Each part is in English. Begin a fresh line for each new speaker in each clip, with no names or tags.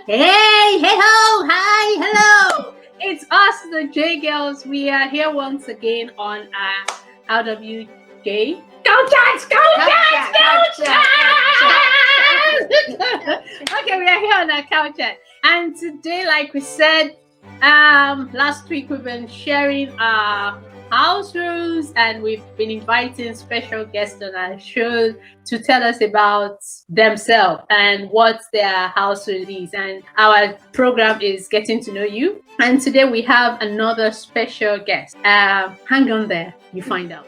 Hey, hey ho, hi, hello. It's us, the Jgirls. We are here once again on RWJ Couch Chat. Okay, we are here on our Couch Chat, and today, like we said, last week we've been sharing our house rules, and we've been inviting special guests on our show to tell us about themselves and what their house rule is. And our program is Getting to Know You. And today we have another special guest. Hang on there, you find out.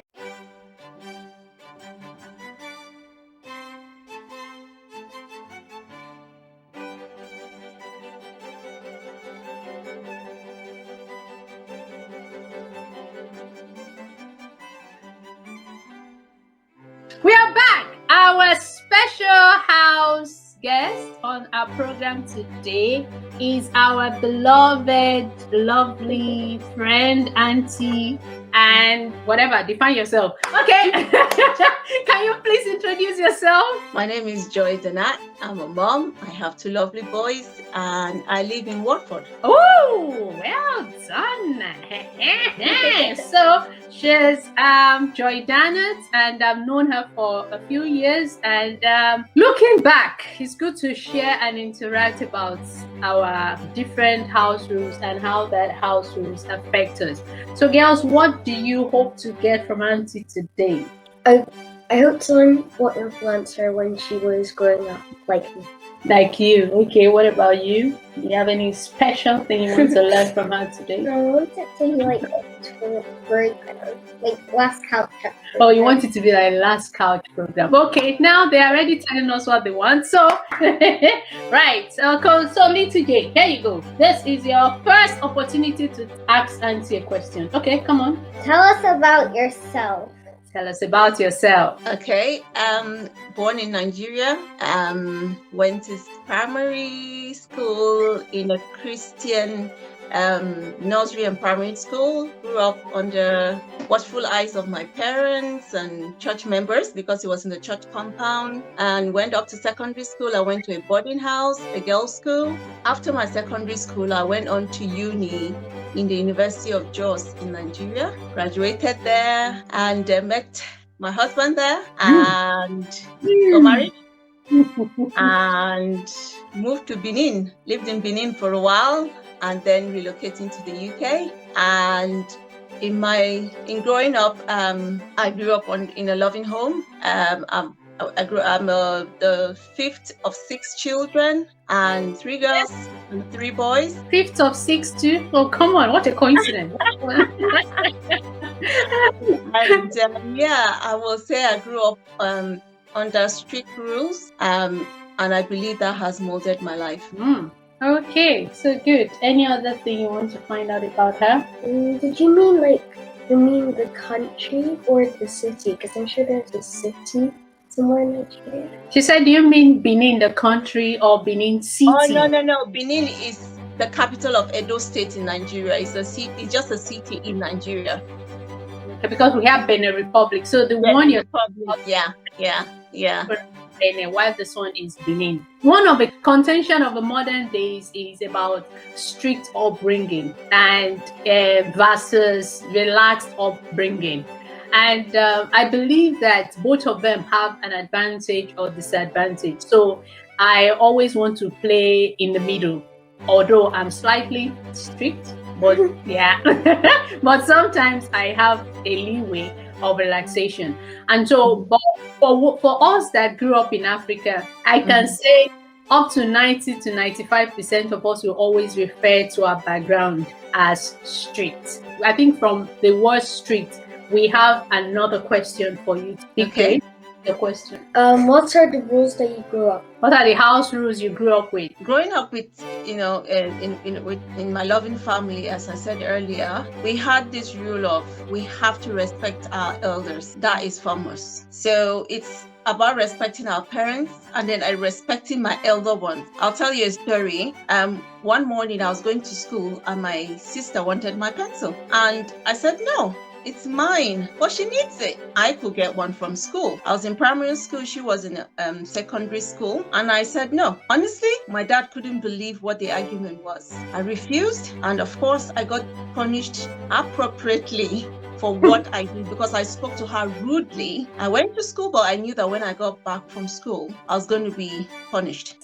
We are back. Our special house guest on our program today is our beloved, lovely friend, auntie, and whatever. Define yourself. Okay. Can you please introduce yourself?
My name is Joy Danat. I'm a mom. I have two lovely boys, and I live in Watford.
Oh, well done. So she's Joy Danat, and I've known her for a few years. And looking back, it's good to share and interact about our different house rules and how that house rules affect us. So, girls, what do you hope to get from Auntie today?
I hope to learn what influenced her when she was growing up, like me.
Like you. Okay, what about you? Do you have any special thing you want to learn from her today?
I want it to be like last couch chapter.
Oh, you want it to be like last couch program. Okay, now they are already telling us what they want. So, right. So, Little J, here you go. This is your first opportunity to ask Auntie a question. Okay, come on.
Tell us about yourself.
Tell us about yourself.
Okay, born in Nigeria, went to primary school in a Christian nursery and primary school, grew up under watchful eyes of my parents and church members because it was in the church compound, and went up to secondary school. I went to a boarding house, a girls' school. After my secondary school, I went on to uni in the University of Jos in Nigeria, graduated there, and met my husband there, and got married. And moved to Benin, lived in Benin for a while, and then relocating to the UK. And in growing up, I grew up in a loving home. I'm the fifth of 6 children, and 3 girls and 3 boys.
Fifth of 6 too? Oh, come on, what a coincidence.
And I will say I grew up under strict rules, and I believe that has molded my life.
Okay, so good. Any other thing you want to find out about her?
Did you mean the country or the city? Because I'm sure there's a city somewhere in Nigeria.
She said, do you mean Benin, the country, or Benin City?
Oh, no. Benin is the capital of Edo State in Nigeria. It's just a city in Nigeria.
Because we have Benin Republic. So the one you're
talking about, yeah.
Benin, while this one is Benin. One of the contention of the modern days is about strict upbringing and versus relaxed upbringing. And I believe that both of them have an advantage or disadvantage. So I always want to play in the middle, although I'm slightly strict, but yeah. But sometimes I have a leeway of relaxation. And so for us that grew up in Africa, I can say up to 90 to 95% of us will always refer to our background as strict. I think from the word strict, we have another question for you.
Okay.
The question.
What are the rules that you grew up?
What are the house rules you grew up with?
Growing up with, in my loving family, as I said earlier, we had this rule of we have to respect our elders. That is foremost. So it's about respecting our parents and then respecting my elder ones. I'll tell you a story. One morning I was going to school and my sister wanted my pencil, and I said no. it's mine, but she needs it. I could get one from school. I was in primary school, she was in secondary school, and I said no. Honestly, my dad couldn't believe what the argument was. I refused, and of course I got punished appropriately for what I did because I spoke to her rudely. I went to school, but I knew that when I got back from school, I was going to be punished.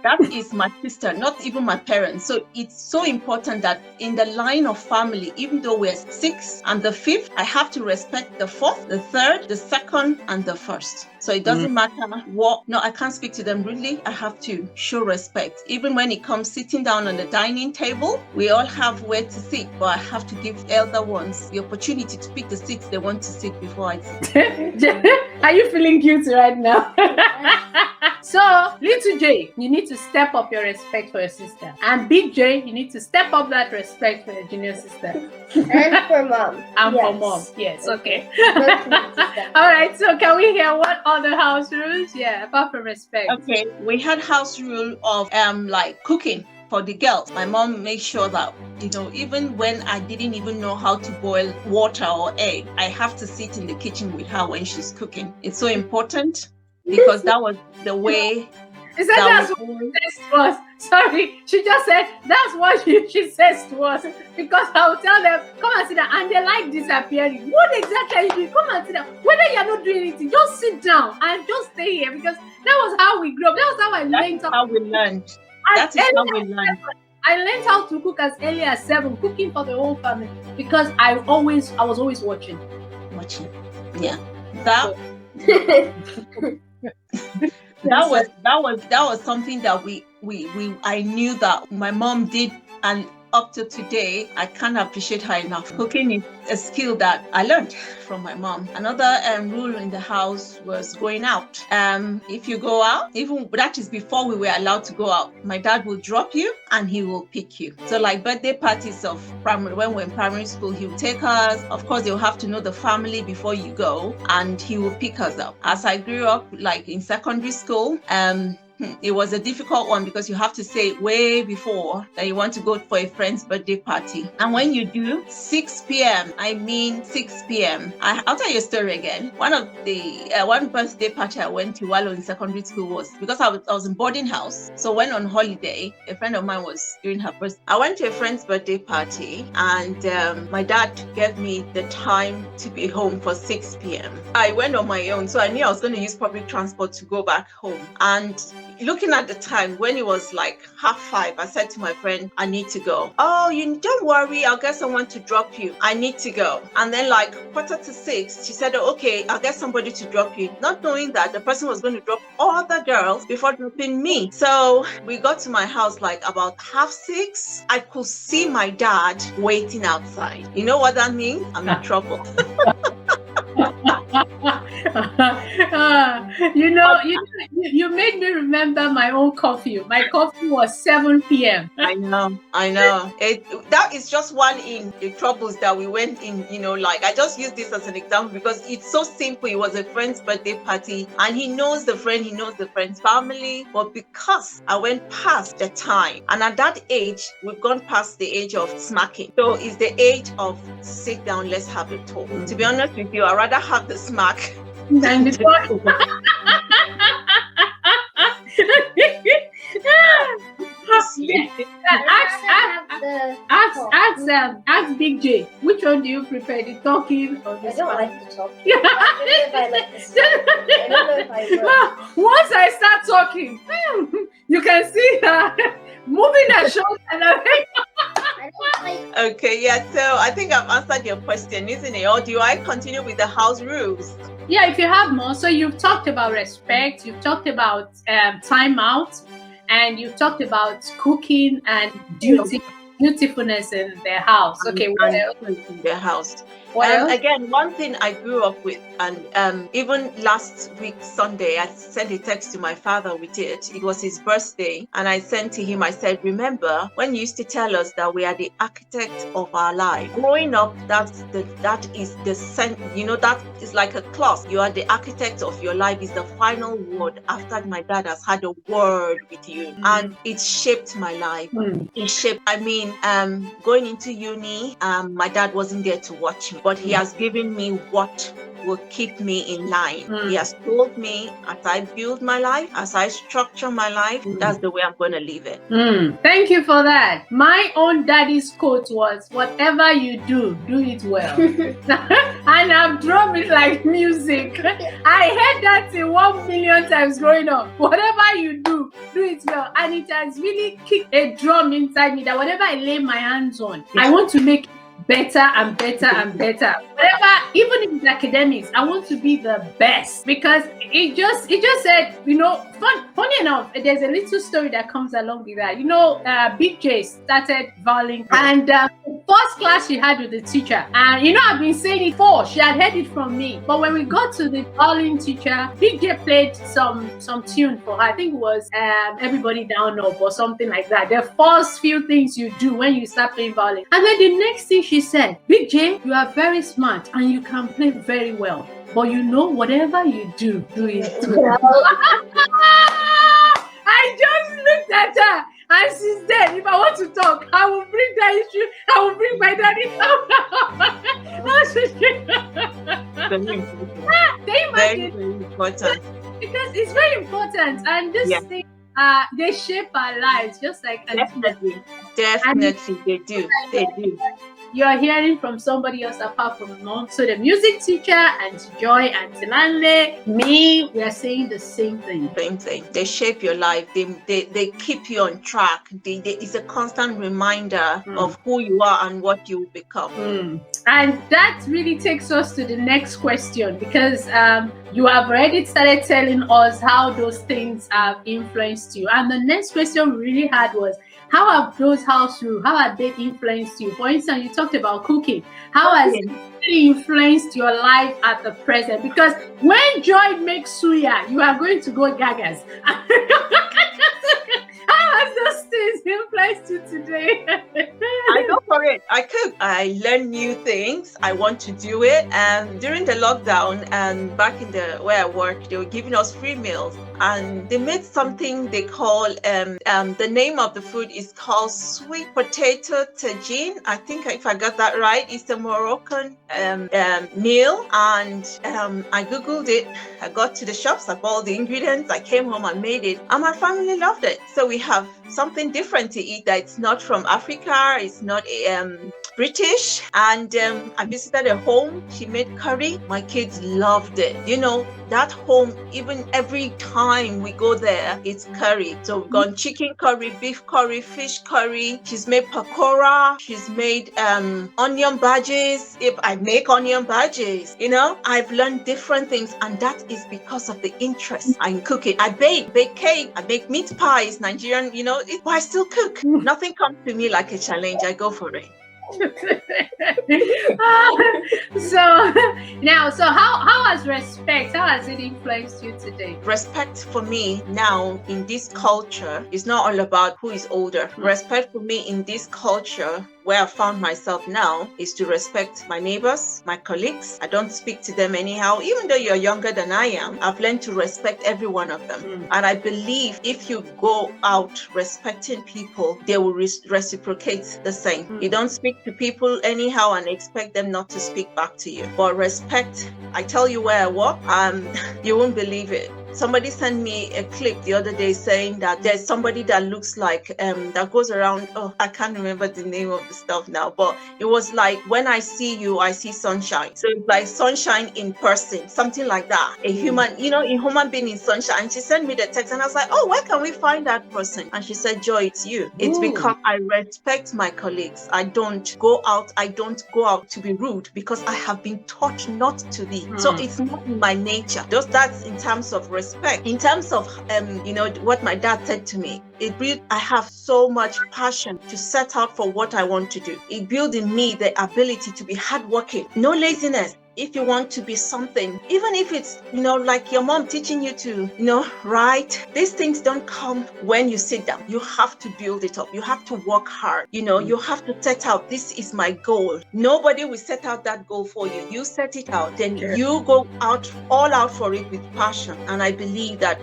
That is my sister, not even my parents. So it's so important that in the line of family, even though we're 6 and the 5th, I have to respect the 4th, the 3rd, the 2nd, and the 1st. So it doesn't matter what, no, I can't speak to them rudely. I have to show respect. Even when it comes sitting down on the dining table, we all have where to sit, but I have to give elder ones the opportunity to pick the seats they want to sit before I sit.
Are you feeling guilty right now? So, little J, you need to step up your respect for your sister. And big J, you need to step up that respect for your junior sister.
And for mom.
And
Yes.
for mom. Yes, okay.
Both need to step up.
All right, so can we hear what other house rules? Yeah, apart from respect.
Okay, we had house rule of like cooking for the girls. My mom made sure that, even when I didn't even know how to boil water or egg, I have to sit in the kitchen with her when she's cooking. It's so important because that was the way.
She said that's what she says to us. Sorry, she just said that's what she says to us. Because I'll tell them, come and sit down, and they like disappearing. What exactly are you doing? Come and sit down. Whether you're not doing anything, just sit down and just stay here because that was how we grew up. That was how I learned.
How we learned. That is how we learned.
I learned how to cook as early as 7, cooking for the whole family because I was always watching.
Yeah. That was something that I knew that my mom did, and up to today, I can't appreciate her enough. Cooking is a skill that I learned from my mom. Another rule in the house was going out. If you go out, even that is before we were allowed to go out, my dad will drop you and he will pick you. So like birthday parties of primary, when we're in primary school, he will take us. Of course, you'll have to know the family before you go, and he will pick us up. As I grew up, like in secondary school, it was a difficult one because you have to say way before that you want to go for a friend's birthday party. And when you do, 6 p.m., I mean 6 p.m. I'll tell you a story again. One of the one birthday party I went to while I was in secondary school was because I was in boarding house. So when on holiday, a friend of mine was doing her birthday. I went to a friend's birthday party, and my dad gave me the time to be home for 6 p.m. I went on my own, so I knew I was going to use public transport to go back home. And looking at the time, when it was like 5:30, I said to my friend, I need to go. Oh, you don't worry, I'll get someone to drop you. I need to go. And then like 5:45, she said, okay, I'll get somebody to drop you. Not knowing that the person was going to drop all the girls before dropping me. So we got to my house like about 5:30. I could see my dad waiting outside. You know what that means? I'm in trouble.
You made me remember my own curfew. My curfew was 7 p.m.
I know. That is just one in the troubles that we went in, like I just use this as an example because it's so simple. It was a friend's birthday party and he knows the friend, he knows the friend's family, but because I went past the time, and at that age, we've gone past the age of smacking. So it's the age of sit down, let's have a talk. To be honest with you, I'd rather have the smack than the talk.
Ask Big J, which one do you prefer, the talking or the
I don't like the talking. I don't know if I like the speaking. I don't know if I will.
Once I start talking, you can see her moving her shoulders.
I don't like.
Okay, yeah, so I think I've answered your question, isn't it? Or do I continue with the house rules?
Yeah, if you have more. So you've talked about respect, you've talked about time out, and you've talked about cooking and dutifulness in their house. Okay, what else?
In their house.
What else?
Again, one thing I grew up with, and even last week Sunday, I sent a text to my father with it. It was his birthday, and I sent to him. I said, "Remember when you used to tell us that we are the architect of our life? Growing up, that is like a clause. You are the architect of your life. Is the final word after my dad has had a word with you, and it shaped my life. It shaped. I mean, going into uni, my dad wasn't there to watch me. but he has given me what will keep me in line. He has told me, as I build my life, as I structure my life, that's the way I'm going to live it.
Thank you for that. My own daddy's quote was, whatever you do, do it well. And I've drummed it like music. I heard that 1 million times growing up. Whatever you do, do it well. And it has really kicked a drum inside me that whatever I lay my hands on, I want to make better and better and better. Whatever, even in academics, I want to be the best, because it just said, funny enough, there's a little story that comes along with that. Big J started violin, and the first class she had with the teacher, and I've been saying it before, she had heard it from me, but when we got to the violin teacher, Big J played some tune for her. I think it was Everybody Down Up or something like that. The first few things you do when you start playing violin, and then the next thing she said, Big J, you are very smart and you can play very well, but whatever you do, do it well. I just looked at her, and since then, if I want to talk, I will bring that issue. I will bring my daddy
Very, very important.
Because it's very important, and this thing, they shape our lives, just like
definitely they do.
You're hearing from somebody else apart from mom. So the music teacher and Joy and Tilande, me, we are saying the same thing.
Same thing. They shape your life. They keep you on track. It's a constant reminder of who you are and what you will become.
And that really takes us to the next question, because you have already started telling us how those things have influenced you. And the next question we really had was, how have those house rules, how have they influenced you? For instance, you talked about cooking. How has it really influenced your life at the present? Because when Joy makes suya, you are going to go gagas. How has those things influenced you today?
I go for it. I cook. I learn new things. I want to do it. And during the lockdown, and back in where I work, they were giving us free meals. And they made something they call, the name of the food is called sweet potato tagine. I think if I got that right, it's a Moroccan meal. And I Googled it. I got to the shops, I bought the ingredients, I came home and made it. And my family loved it. So we have something different to eat that it's not from Africa, it's not British. And I visited a home, she made curry. My kids loved it. That home, even every time we go there, it's curry. So we've gone chicken curry, beef curry, fish curry. She's made pakora. She's made onion bhajis. If I make onion bhajis, I've learned different things, and that is because of the interest in cooking. I bake cake, I make meat pies, Nigerian, but I still cook. Nothing comes to me like a challenge. I go for it.
So how has respect, how has it influenced you today?
Respect for me now in this culture is not all about who is older. Respect for me in this culture where I found myself now is to respect my neighbors, my colleagues. I don't speak to them anyhow. Even though you're younger than I am, I've learned to respect every one of them. And I believe if you go out respecting people, they will reciprocate the same. You don't speak to people anyhow and expect them not to speak back to you. But respect, I tell you where I work, you won't believe it. Somebody sent me a clip the other day saying that there's somebody that looks like, that goes around, I can't remember the name of the stuff now, but it was like, when I see you, I see sunshine. So it's like sunshine in person, something like that. A human, a human being in sunshine. And she sent me the text and I was like, where can we find that person? And she said, Joy, it's you. It's because I respect my colleagues. I don't go out to be rude because I have been taught not to be. So it's not in my nature. Just that's in terms of respect. In terms of, what my dad said to me, I have so much passion to set out for what I want to do. It built in me the ability to be hardworking, no laziness. If you want to be something, even if it's, like your mom teaching you to, write, these things don't come when you sit down. You have to build it up. You have to work hard. You have to set out, this is my goal. Nobody will set out that goal for you. You set it out, then you go all out for it with passion. And I believe that,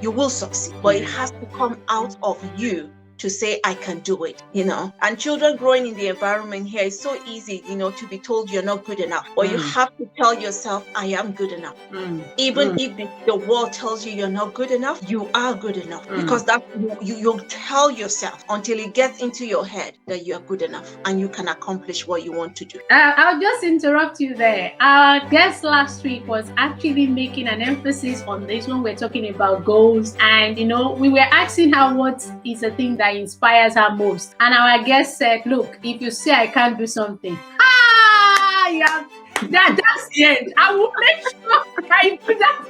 you will succeed, but it has to come out of you to say, I can do it, And children growing in the environment here, it's so easy, to be told you're not good enough. Or you have to tell yourself, I am good enough. Even if the world tells you you're not good enough, you are good enough. Because that you tell yourself until it gets into your head that you are good enough and you can accomplish what you want to do.
I'll just interrupt you there. Our guest last week was actually making an emphasis on this when we're talking about goals. And, we were asking her what is the thing that inspires her most. And our guest said, look, if you say I can't do something, yeah, that's the end. I will make sure I do that.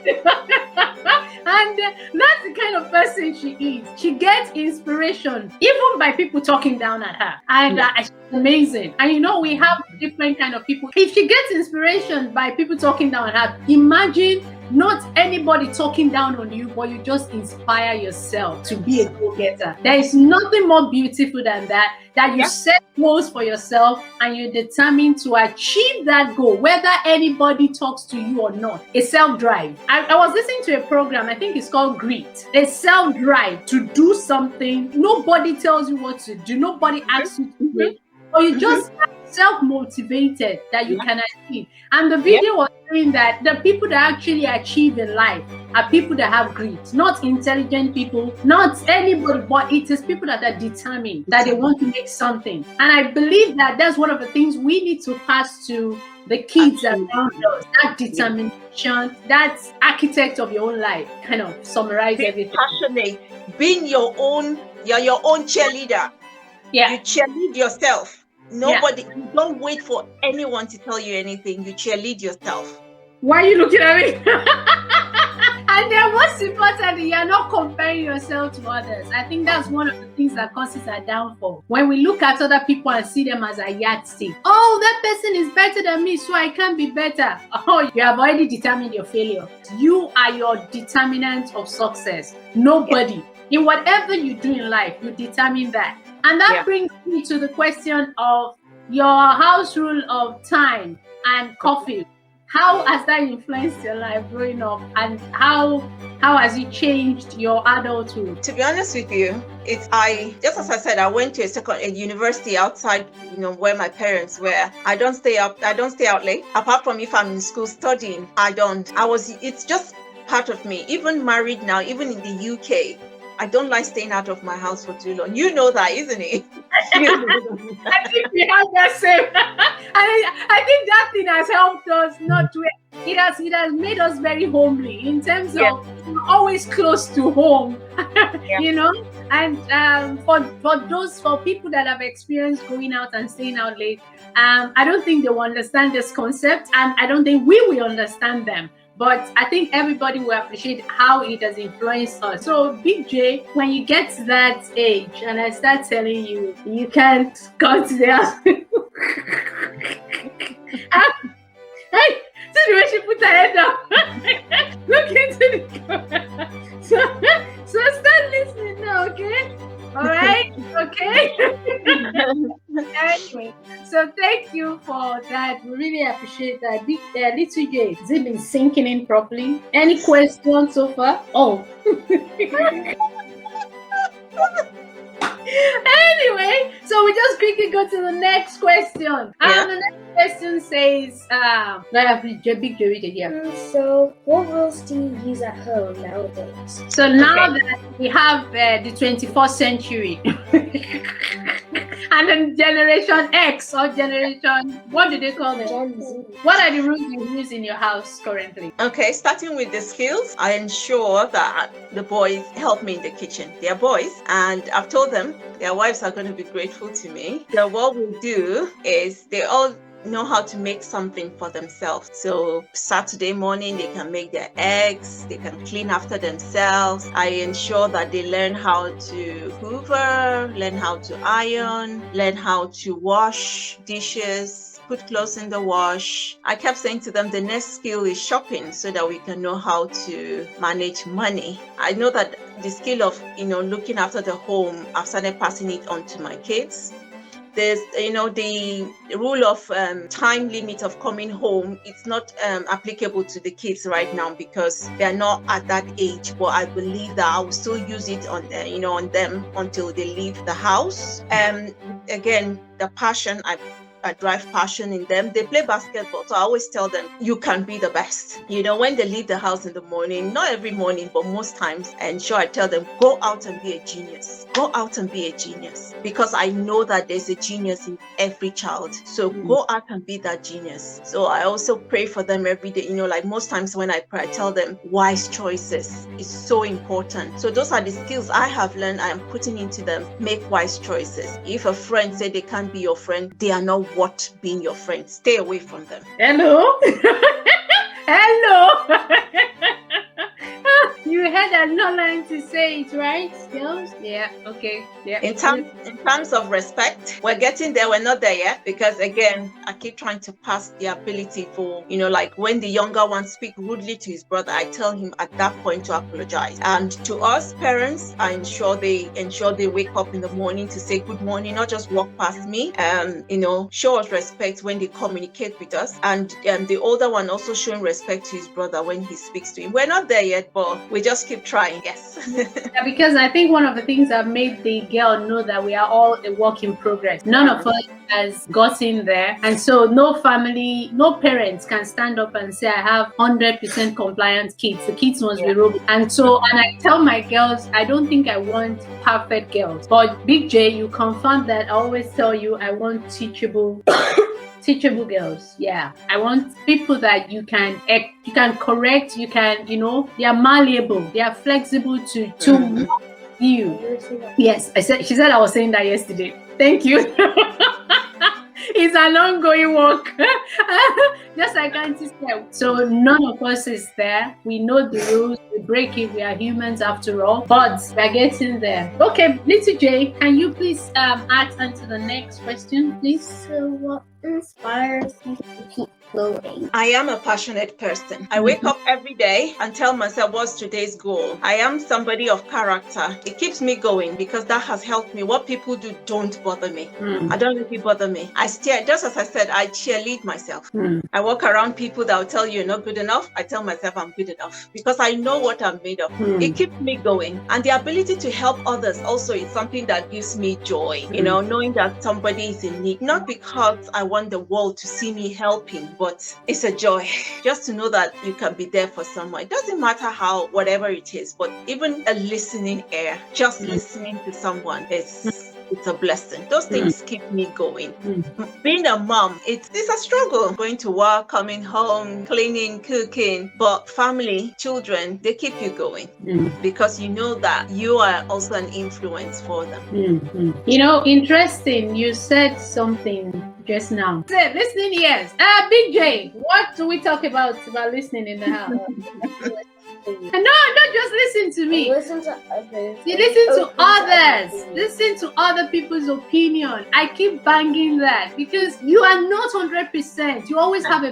And that's the kind of person she is. She gets inspiration even by people talking down at her. And she's amazing. And we have different kind of people. If she gets inspiration by people talking down at her, imagine not anybody talking down on you, but you just inspire yourself to be a go-getter. There is nothing more beautiful than that you set goals for yourself and you're determined to achieve that goal, whether anybody talks to you or not. A self-drive. I was listening to a program, I think it's called Grit. A self-drive to do something. Nobody tells you what to do. Nobody asks you to do it. Or you just self-motivated that you can achieve. And the video was saying that the people that actually achieve in life are people that have grit, not intelligent people, not anybody, but it is people that are determined that they want to make something. And I believe that that's one of the things we need to pass to the kids around us, that determination, that architect of your own life, kind of summarize everything.
Passionate, being you're your own cheerleader.
Yeah.
You cheerlead yourself. Nobody, you don't wait for anyone to tell you anything. You cheerlead yourself.
Why are you looking at me? And then most importantly, you're not comparing yourself to others. I think that's one of the things that causes our downfall. When we look at other people and see them as a yardstick. Oh, that person is better than me, so I can't be better. Oh, you have already determined your failure. You are your determinant of success. Nobody. In whatever you do in life, you determine that. And that brings me to the question of your house rule of time and coffee. How has that influenced your life growing up, and how has it changed your adulthood?
To be honest with you, just as I said, I went to a university outside, where my parents were. I don't stay out late. Apart from if I'm in school studying, it's just part of me. Even married now, even in the UK, I don't like staying out of my house for too long. You know that, isn't it?
I think we have that same. I think that thing has helped us not to. It has made us very homely in terms of always close to home, And for people that have experienced going out and staying out late, I don't think they will understand this concept, and I don't think we will understand them. But I think everybody will appreciate how it has influenced us. So, Big J, when you get to that age and I start telling you, you can't go to the house. Hey, see the way she put her head down. Look into the camera. So start listening now, okay? All right? Okay? Anyway, so thank you for that. We really appreciate that. Little J, has it been sinking in properly? Any questions so far? Oh. Anyway, so we just quickly go to the next question. The next question says, Big J,
So, what rules do you use at home nowadays?
So now that we have the 21st century and then Generation X or Generation, what do they call them?
Gen Z.
What are the rules you use in your house currently?
Okay, starting with the skills, I ensure that the boys help me in the kitchen. They're boys, and I've told them their wives are going to be grateful to me. So what we do is they all know how to make something for themselves. So Saturday morning, they can make their eggs, they can clean after themselves. I ensure that they learn how to hoover, learn how to iron, learn how to wash dishes, put clothes in the wash. I kept saying to them, the next skill is shopping so that we can know how to manage money. I know that the skill of, looking after the home, I've started passing it on to my kids. there's, the rule of time limit of coming home. It's not applicable to the kids right now because they're not at that age. But I believe that I will still use it on, on them until they leave the house. Again, the passion, I drive passion in them. They play basketball, so I always tell them, you can be the best. When they leave the house in the morning, not every morning, but most times, and sure, I tell them, go out and be a genius. Go out and be a genius. Because I know that there's a genius in every child. So go out and be that genius. So I also pray for them every day. Like most times when I pray, I tell them wise choices is so important. So those are the skills I have learned. I am putting into them. Make wise choices. If a friend said they can't be your friend, they are not worth being your friend. Stay away from them.
Hello. Hello. You had another line to say it, right, girls? Yeah, okay. Yeah.
In terms of respect, we're getting there. We're not there yet because, again, I keep trying to pass the ability for, like when the younger one speaks rudely to his brother, I tell him at that point to apologize. And to us parents, I ensure they wake up in the morning to say good morning, not just walk past me. Show us respect when they communicate with us. And the older one also showing respect to his brother when he speaks to him. We're not there yet, but we just keep trying. Yes.
Yeah, because I think one of the things that made the girl know that we are all a work in progress. None of us has gotten there, and so no family, no parents can stand up and say I have 100% compliant kids. The kids must be robust. And I tell my girls, I don't think I want perfect girls, but Big J, you confirm that. I always tell you I want teachable girls. Yeah, I want people that you can correct, you can, they are malleable, they are flexible to you. Yes, she said I was saying that yesterday. Thank you. It's an ongoing work. Just like Auntie said. So none of us is there. We know the rules. We break it. We are humans after all. But we're getting there. Okay, Little J, can you please add on to the next question, please?
So what inspires you to keep going?
I am a passionate person. I wake up every day and tell myself what's today's goal. I am somebody of character. It keeps me going because that has helped me. What people do don't bother me. I don't let it bother me. I steer, just as I said, I cheerlead myself. I walk around people that will tell you you're not good enough. I tell myself I'm good enough because I know what I'm made of. It keeps me going. And the ability to help others also is something that gives me joy. Knowing that somebody is in need, not because I want the world to see me helping, but it's a joy just to know that you can be there for someone. It doesn't matter whatever it is, but even a listening ear, just listening to someone it's a blessing. Those things keep me going. Being a mom, it's a struggle. Going to work, coming home, cleaning, cooking, but family, children, they keep you going because you know that you are also an influence for them.
Interesting. You said something just now. Listening, yes. Big J, what do we talk about listening in the house? No, don't just listen to me.
Listen to others.
You listen to others. Listen to other people's opinion. I keep banging that because you are not 100%. You always have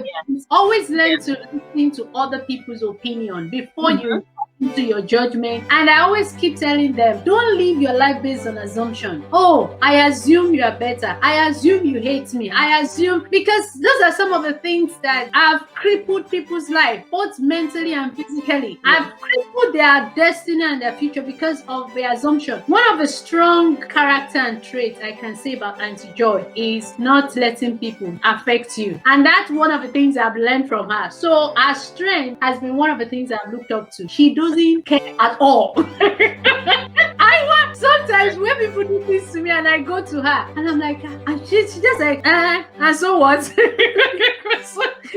always learn to listen to other people's opinion before you into your judgment. And I always keep telling them, don't live your life based on assumption. Oh, I assume you are better. I assume you hate me. I assume, because those are some of the things that have crippled people's life, both mentally and physically. I've crippled their destiny and their future because of the assumption. One of the strong character and traits I can say about Auntie Joy is not letting people affect you. And that's one of the things I've learned from her. So her strength has been one of the things I've looked up to. She doesn't care at all. Sometimes when people do this to me and I go to her and I'm like, and she's just like, and so what? So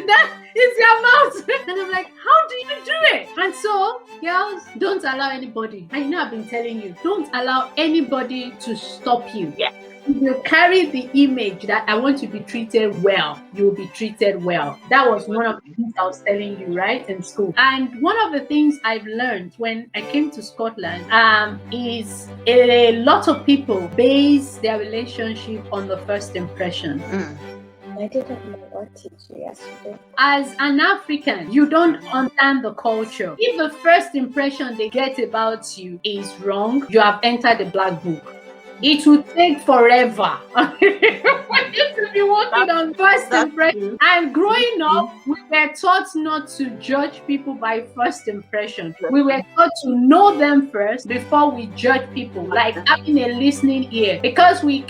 that is your mouth. And I'm like, how do you do it? And so, girls, don't allow anybody. And I've been telling you, don't allow anybody to stop you.
Yeah.
If you carry the image that I want to be treated well, you'll be treated well. That was one of the things I was telling you, right, in school. And one of the things I've learned when I came to Scotland is a lot of people base their relationship on the first impression.
I didn't know what to do yesterday.
As an African, you don't understand the culture. If the first impression they get about you is wrong, you have entered the black book. it will take forever. We need to be working on first impression. And growing up, we were taught not to judge people by first impression. We were taught to know them first before we judge people, like having a listening ear. Because we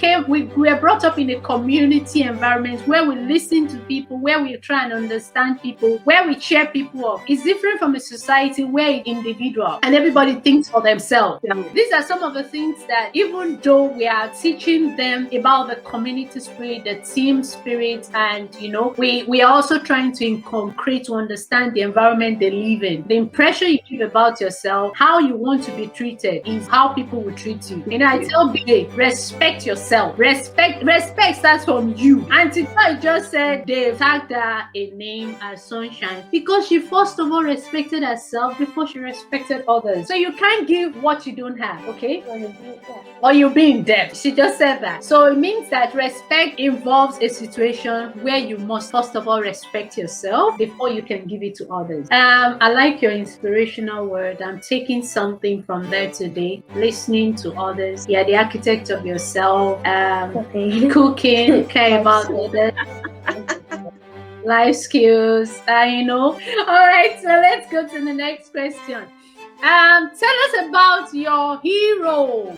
were brought up in a community environment where we listen to people, where we try and understand people, where we cheer people up. It's different from a society where it's individual and everybody thinks for themselves. These are some of the things that, even though we are teaching them about the community spirit, the team spirit, and we are also trying to inculcate to understand the environment they live in. The impression you give about yourself, how you want to be treated, is how people will treat you. I tell BJ, respect yourself. Respect starts from you. And Tita just said they tagged her a name as Sunshine because she first of all respected herself before she respected others. So you can't give what you don't have, okay? Or you're being deaf. She just said that. So it means that respect involves a situation where you must first of all respect yourself before you can give it to others. I like your inspirational word. I'm taking something from there today. Listening to others. You're the architect of yourself. Cooking, care about others. Life skills, All right, so let's go to the next question. Tell us about your hero.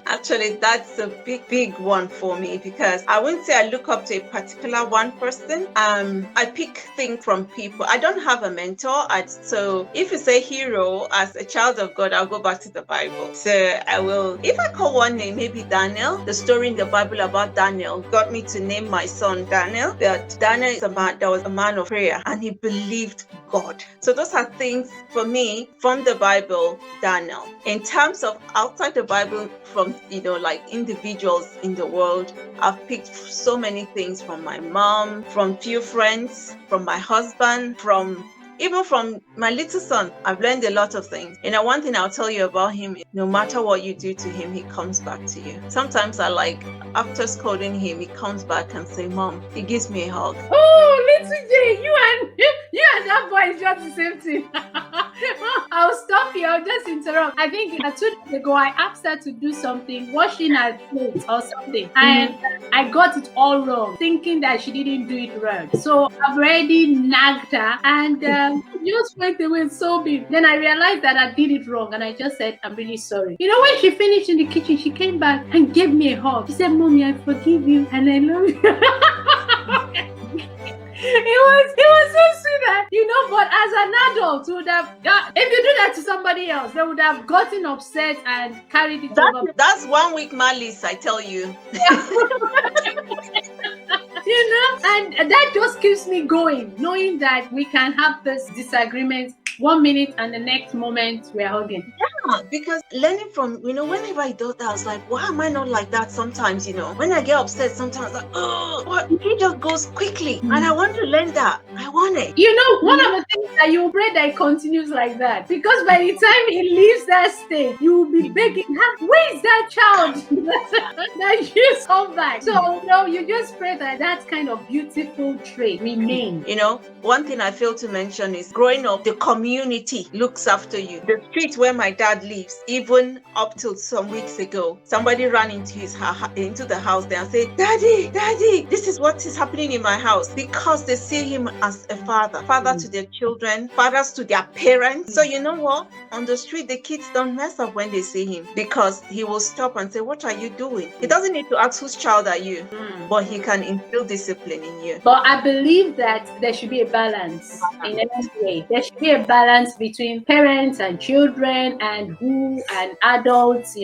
Actually, that's a big one for me, because I wouldn't say I look up to a particular one person. I pick things from people. I don't have a mentor. So if you say hero, as a child of God, I'll go back to the Bible. So I will, if I call one name, maybe Daniel. The story in the Bible about Daniel got me to name my son Daniel. That Daniel is was a man of prayer, and he believed God. So those are things for me from the Bible. Daniel. In terms of outside the Bible, from like individuals in the world, I've picked so many things from my mom, from few friends, from my husband, even from my little son. I've learned a lot of things. One thing I'll tell you about him, no matter what you do to him, he comes back to you. Sometimes after scolding him, he comes back and say, Mom, he gives me a hug.
Oh, little J, you and that boy is just the same thing. I'll stop you. I'll just interrupt. I think 2 days ago, I asked her to do something, washing her clothes or something. And I got it all wrong, thinking that she didn't do it right. So I've already nagged her, and just went away so big. Then I realized that I did it wrong, and I just said, I'm really sorry. When she finished in the kitchen, she came back and gave me a hug. She said, Mommy, I forgive you and I love you. It was so sweet, but as an adult, would have, if you do that to somebody else, they would have gotten upset and carried it over.
That's 1 week malice, I tell you.
And that just keeps me going, knowing that we can have this disagreement 1 minute and the next moment we're hugging.
Yeah, because learning from, whenever I do that, I was like, why am I not like that sometimes, when I get upset, sometimes like, it just goes quickly. And I want to learn that. I want it.
One of the things that you pray that it continues like that, because by the time it leaves that state, you will be begging, where is that child that you come back? So, you just pray that kind of beautiful trait remain.
One thing I failed to mention is growing up, the community looks after you. The street where my dad lives, even up till some weeks ago, somebody ran into the house there and said, Daddy, this is what is happening in my house, because they see him as a father to their children, fathers to their parents. So you know what? On the street, the kids don't mess up when they see him, because he will stop and say, what are you doing? He doesn't need to ask whose child are you, but he can instill discipline in you.
But I believe that there should be a balance in every way. There should be a balance between parents and children and adults,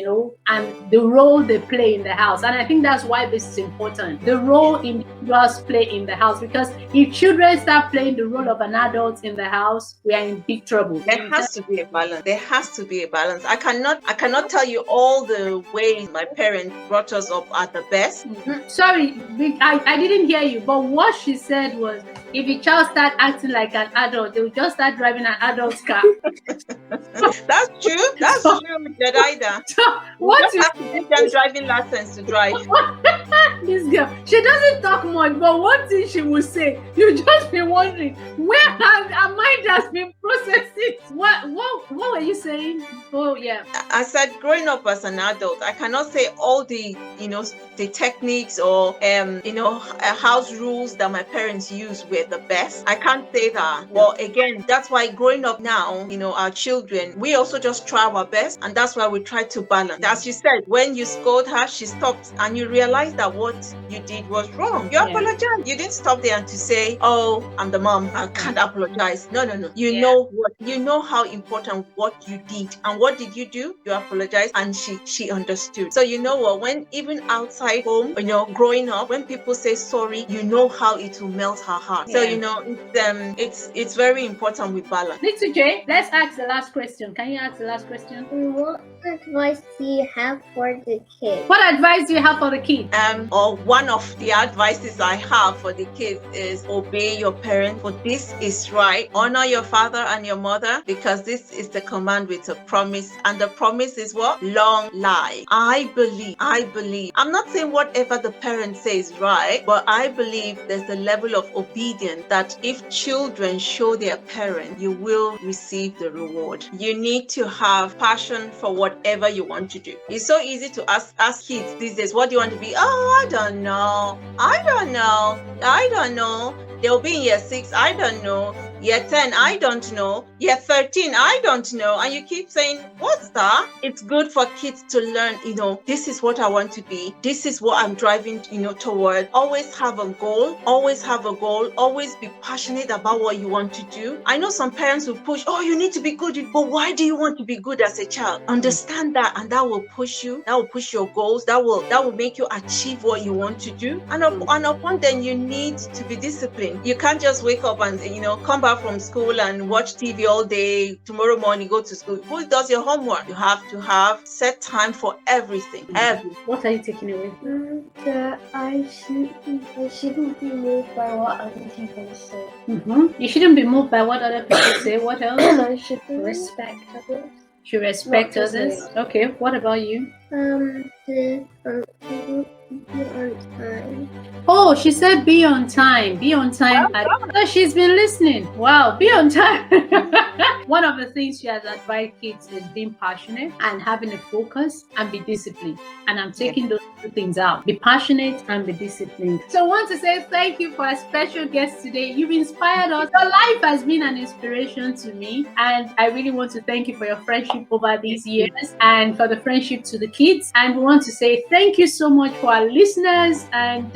and the role they play in the house. And I think that's why this is important. The role individuals play in the house, because if children start playing the role of an adult in the house, we are in big trouble.
There has to be a balance. There has to be a balance. I cannot tell you all the ways my parents brought us up at the best.
Sorry, I didn't hear you, but what she said was, if a child start acting like an adult, they will just start driving an adult's car.
That's true. That's true with Jadaida.
So, what
you have to give them driving license to drive.
This girl, she doesn't talk much, but one thing she will say, you just be wondering, where has her mind has been processing? What were you saying? Oh yeah.
I said, growing up as an adult, I cannot say all the the techniques or house rules that my parents used were the best. I can't say that. Well, again, that's why growing up now, our children, we also just try our best, and that's why we try to balance. As you said, when you scold her, she stopped, and you realize that what you did was wrong. You apologize. You didn't stop there and to say, "Oh, I'm the mom, I can't apologize." No. You know how important what you did, and what did you do? You apologized, and she understood. So you know what? When even outside home, growing up, when people say sorry, you know how it will melt her heart. So it's very important we balance.
Little J, let's ask the last question. Can you ask the last question?
What advice do you have for the kids?
What advice do you have for the kids?
Or one of the advices I have for the kids is obey your parents, for this is right. Honor your father and your mother, because this is the command with a promise, and the promise is what? Long life. I believe. I'm not saying whatever the parent says right, but I believe there's a level of obedience that if children show their parent, you will receive the reward. You need to have passion for whatever you want to do. It's so easy to ask kids these days, what do you want to be? Oh, I don't know. They'll be in year 6, I don't know. Year 10, I don't know. Year 13, I don't know. And you keep saying, what's that? It's good for kids to learn, this is what I want to be. This is what I'm driving, toward. Always have a goal. Always be passionate about what you want to do. I know some parents will push, oh, you need to be good. But why do you want to be good as a child? Understand that, and that will push you. That will push your goals. That will make you achieve what you want to do. And upon then, you need to be disciplined. You can't just wake up and, come back from school and watch TV all day. Tomorrow morning, go to school. Who does your homework? You have to have set time for everything.
What are you taking away?
That I shouldn't be moved by what other people say.
You shouldn't be moved by what other people say. What else?
I should respect others.
Should respect others. Okay. What about you?
Be on time.
Oh, she said be on time. Be on time. She's been listening. Wow, be on time. One of the things she has advised kids is being passionate and having a focus and be disciplined. And I'm taking those two things out. Be passionate and be disciplined. So I want to say thank you for our special guest today. You've inspired us. Your life has been an inspiration to me. And I really want to thank you for your friendship over these years and for the friendship to the kids. And we want to say thank you so much for our listeners. And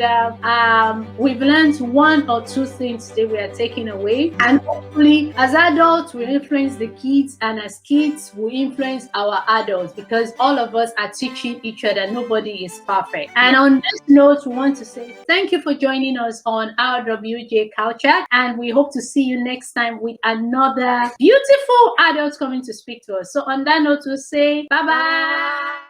we've learned one or two things today we are taking away. And hopefully, as adults, we influence the kids. And as kids, we influence our adults, because all of us are teaching each other. Nobody is perfect. And on this note, we want to say thank you for joining us on RWJ Couch Chat. And we hope to see you next time with another beautiful adult coming to speak to us. So on that note, we'll say bye-bye.